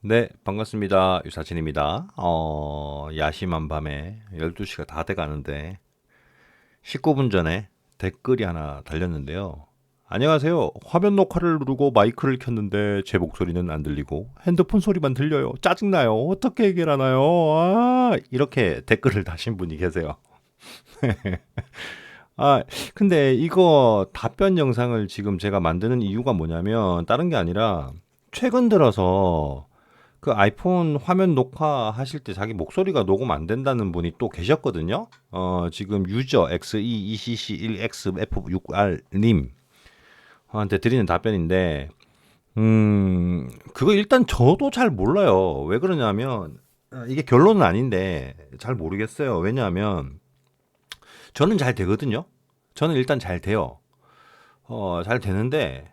네, 반갑습니다. 유사진입니다. 야심한 밤에 12시가 다 돼가는데 19분 전에 댓글이 하나 달렸는데요. 안녕하세요. 화면 녹화를 누르고 마이크를 켰는데 제 목소리는 안 들리고 핸드폰 소리만 들려요. 짜증나요. 어떻게 해결하나요? 이렇게 댓글을 다신 분이 계세요. 아, 근데 이거 답변 영상을 지금 제가 만드는 이유가 뭐냐면 다른 게 아니라 최근 들어서 그 아이폰 화면 녹화하실 때 자기 목소리가 녹음 안 된다는 분이 또 계셨거든요. 지금 유저 XE2CC1XF6R님 한테 드리는 답변인데, 그거 일단 저도 잘 몰라요. 왜 그러냐면, 이게 결론은 아닌데, 잘 모르겠어요. 왜냐하면, 저는 잘 되거든요. 저는 일단 잘 돼요. 잘 되는데,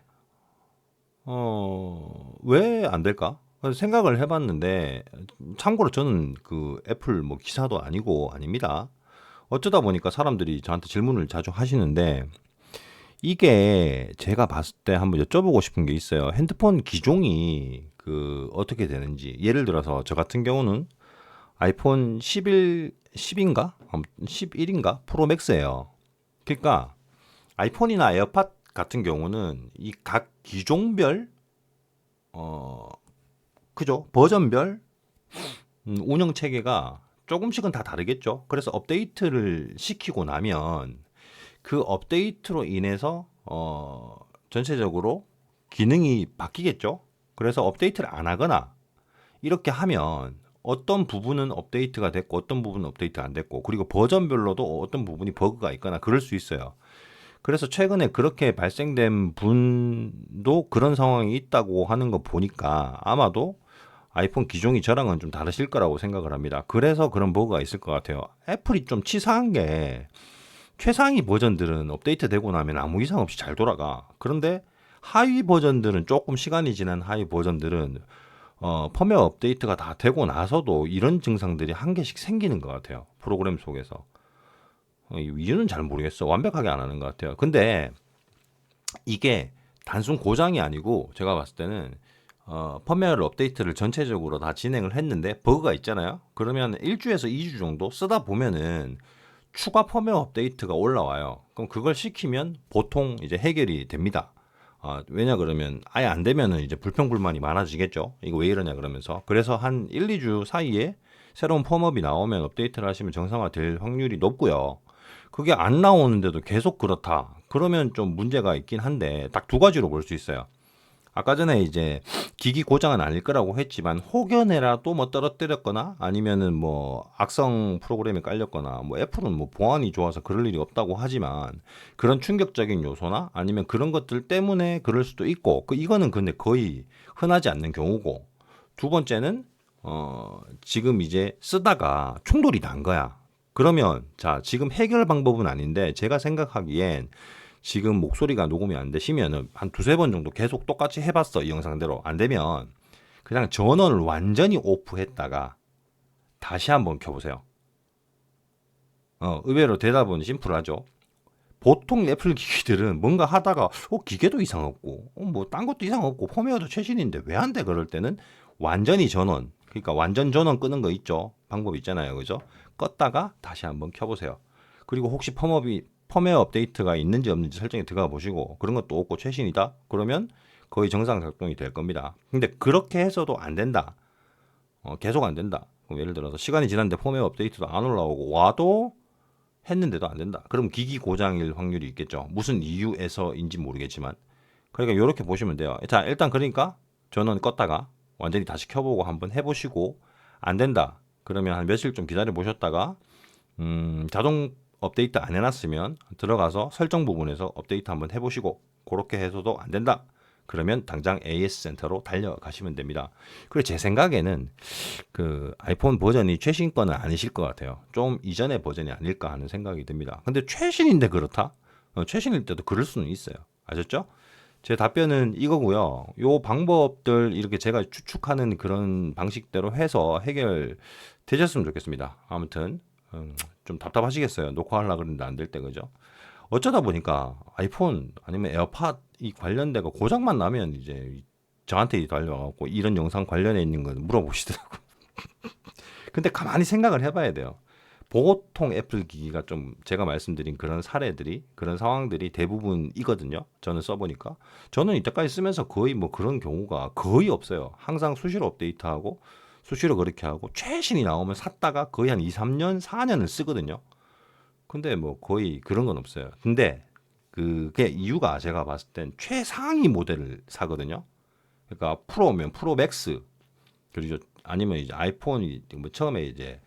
왜 안 될까? 그래서 생각을 해봤는데, 참고로 저는 그 애플 뭐 기사도 아니고 아닙니다. 어쩌다 보니까 사람들이 저한테 질문을 자주 하시는데, 이게 제가 봤을 때 한번 여쭤보고 싶은 게 있어요. 핸드폰 기종이 그 어떻게 되는지. 예를 들어서 저 같은 경우는 아이폰 11, 10인가? 11인가? 프로 맥스예요. 그러니까 아이폰이나 에어팟 같은 경우는 이 각 기종별 어 그죠? 버전별 운영 체계가 조금씩은 다 다르겠죠. 그래서 업데이트를 시키고 나면 그 업데이트로 인해서 전체적으로 기능이 바뀌겠죠. 그래서 업데이트를 안 하거나 이렇게 하면 어떤 부분은 업데이트가 됐고 어떤 부분은 업데이트 안 됐고 그리고 버전별로도 어떤 부분이 버그가 있거나 그럴 수 있어요. 그래서 최근에 그렇게 발생된 분도 그런 상황이 있다고 하는 거 보니까 아마도 아이폰 기종이 저랑은 좀 다르실 거라고 생각을 합니다. 그래서 그런 버그가 있을 것 같아요. 애플이 좀 치사한 게 최상위 버전들은 업데이트 되고 나면 아무 이상 없이 잘 돌아가. 그런데 하위 버전들은 조금 시간이 지난 하위 버전들은 펌웨어 업데이트가 다 되고 나서도 이런 증상들이 한 개씩 생기는 것 같아요. 프로그램 속에서. 이유는 잘 모르겠어. 완벽하게 안 하는 것 같아요. 근데 이게 단순 고장이 아니고 제가 봤을 때는 펌웨어 업데이트를 전체적으로 다 진행을 했는데 버그가 있잖아요. 그러면 1주에서 2주 정도 쓰다 보면은 추가 펌웨어 업데이트가 올라와요. 그럼 그걸 시키면 보통 이제 해결이 됩니다. 왜냐 그러면 아예 안 되면은 이제 불평불만이 많아지겠죠. 이거 왜 이러냐 그러면서. 그래서 한 1, 2주 사이에 새로운 펌업이 나오면 업데이트를 하시면 정상화될 확률이 높고요. 그게 안 나오는데도 계속 그렇다. 그러면 좀 문제가 있긴 한데 딱 두 가지로 볼 수 있어요. 아까 전에 이제 기기 고장은 아닐 거라고 했지만 혹여내라도 뭐 떨어뜨렸거나 아니면은 뭐 악성 프로그램이 깔렸거나 뭐 애플은 뭐 보안이 좋아서 그럴 일이 없다고 하지만 그런 충격적인 요소나 아니면 그런 것들 때문에 그럴 수도 있고 이거는 근데 거의 흔하지 않는 경우고 두 번째는 지금 이제 쓰다가 충돌이 난 거야. 그러면 자 지금 해결 방법은 아닌데 제가 생각하기엔 지금 목소리가 녹음이 안 되시면은 한 두세 번 정도 계속 똑같이 해봤어. 이 영상대로. 안 되면 그냥 전원을 완전히 오프했다가 다시 한번 켜보세요. 의외로 대답은 심플하죠. 보통 애플 기기들은 뭔가 하다가 기계도 이상 없고 뭐 딴 것도 이상 없고 펌웨어도 최신인데 왜 안 돼? 그럴 때는 완전히 전원 그러니까 완전 전원 끄는 거 있죠. 방법 있잖아요. 그죠? 껐다가 다시 한번 켜보세요. 그리고 혹시 펌웨어 업데이트가 있는지 없는지 설정에 들어가 보시고 그런 것도 없고 최신이다? 그러면 거의 정상 작동이 될 겁니다. 근데 그렇게 해서도 안 된다. 계속 안 된다. 그럼 예를 들어서 시간이 지났는데 펌웨어 업데이트도 안 올라오고 와도 했는데도 안 된다. 그럼 기기 고장일 확률이 있겠죠. 무슨 이유에서인지 모르겠지만. 그러니까 이렇게 보시면 돼요. 자, 일단 그러니까 전원 껐다가 완전히 다시 켜보고 한번 해보시고 안 된다. 그러면 한 며칠 좀 기다려 보셨다가 자동 업데이트 안 해놨으면 들어가서 설정 부분에서 업데이트 한번 해보시고 그렇게 해서도 안 된다. 그러면 당장 AS 센터로 달려가시면 됩니다. 그리고 제 생각에는 그 아이폰 버전이 최신 거는 아니실 것 같아요. 좀 이전의 버전이 아닐까 하는 생각이 듭니다. 근데 최신인데 그렇다? 최신일 때도 그럴 수는 있어요. 아셨죠? 제 답변은 이거고요. 요 방법들 이렇게 제가 추측하는 그런 방식대로 해서 해결되셨으면 좋겠습니다. 아무튼 좀 답답하시겠어요. 녹화하려고 그러는데 안 될 때 그죠? 어쩌다 보니까 아이폰 아니면 에어팟 이 관련된 거 고장만 나면 이제 저한테 달려와갖고 이런 영상 관련해 있는 거 물어보시더라고. 근데 가만히 생각을 해봐야 돼요. 보통 애플 기기가 좀 제가 말씀드린 그런 사례들이 그런 상황들이 대부분이거든요. 저는 써보니까 저는 이때까지 쓰면서 거의 뭐 그런 경우가 거의 없어요. 항상 수시로 업데이트하고 수시로 그렇게 하고 최신이 나오면 샀다가 거의 한 2, 3년, 4년을 쓰거든요. 근데 뭐 거의 그런 건 없어요. 근데 그게 이유가 제가 봤을 땐 최상위 모델을 사거든요. 그러니까 프로면 프로 맥스 그리고 아니면 이제 아이폰이 뭐 처음에 이제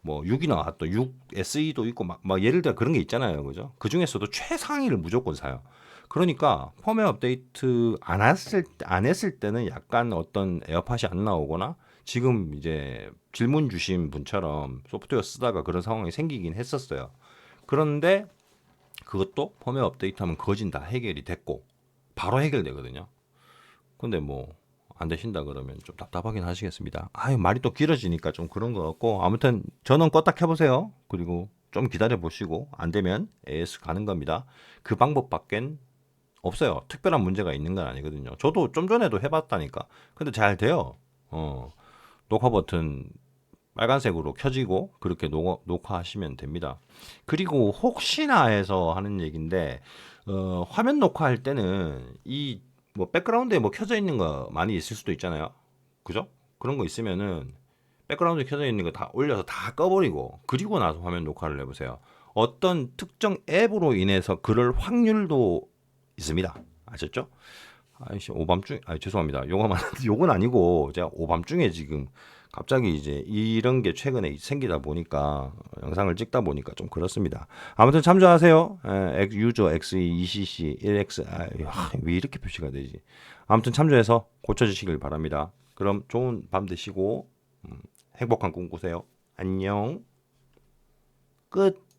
뭐 6이 나왔던 6 SE도 있고 막 예를 들어 그런 게 있잖아요. 그죠? 그 중에서도 최상위를 무조건 사요. 그러니까 펌웨어 업데이트 안 했을 때는 약간 어떤 에어팟이 안 나오거나 지금 이제 질문 주신 분처럼 소프트웨어 쓰다가 그런 상황이 생기긴 했었어요. 그런데 그것도 펌웨어 업데이트하면 거진 다 해결이 됐고 바로 해결되거든요. 근데 뭐 안 되신다 그러면 좀 답답하긴 하시겠습니다. 아유 말이 또 길어지니까 좀 그런 것 같고 아무튼 전원 껐다 켜보세요. 그리고 좀 기다려 보시고 안 되면 AS 가는 겁니다. 그 방법밖엔 없어요. 특별한 문제가 있는 건 아니거든요. 저도 좀 전에도 해봤다니까. 근데 잘 돼요. 녹화 버튼 빨간색으로 켜지고 그렇게 녹화하시면 됩니다. 그리고 혹시나 해서 하는 얘기인데 화면 녹화할 때는 이 뭐 백그라운드에 뭐 켜져 있는 거 많이 있을 수도 있잖아요. 그죠? 그런 거 있으면은 백그라운드에 켜져 있는 거 다 올려서 다 꺼버리고 그리고 나서 화면 녹화를 해보세요. 어떤 특정 앱으로 인해서 그럴 확률도 있습니다. 아셨죠? 아이씨 오밤중 죄송합니다. 요건 아니고 제가 오밤중에 지금 갑자기 이제 이런 게 최근에 생기다 보니까 영상을 찍다 보니까 좀 그렇습니다. 아무튼 참조하세요. 유저 XE, ECC, 1X 왜 이렇게 표시가 되지? 아무튼 참조해서 고쳐주시길 바랍니다. 그럼 좋은 밤 되시고 행복한 꿈 꾸세요. 안녕. 끝.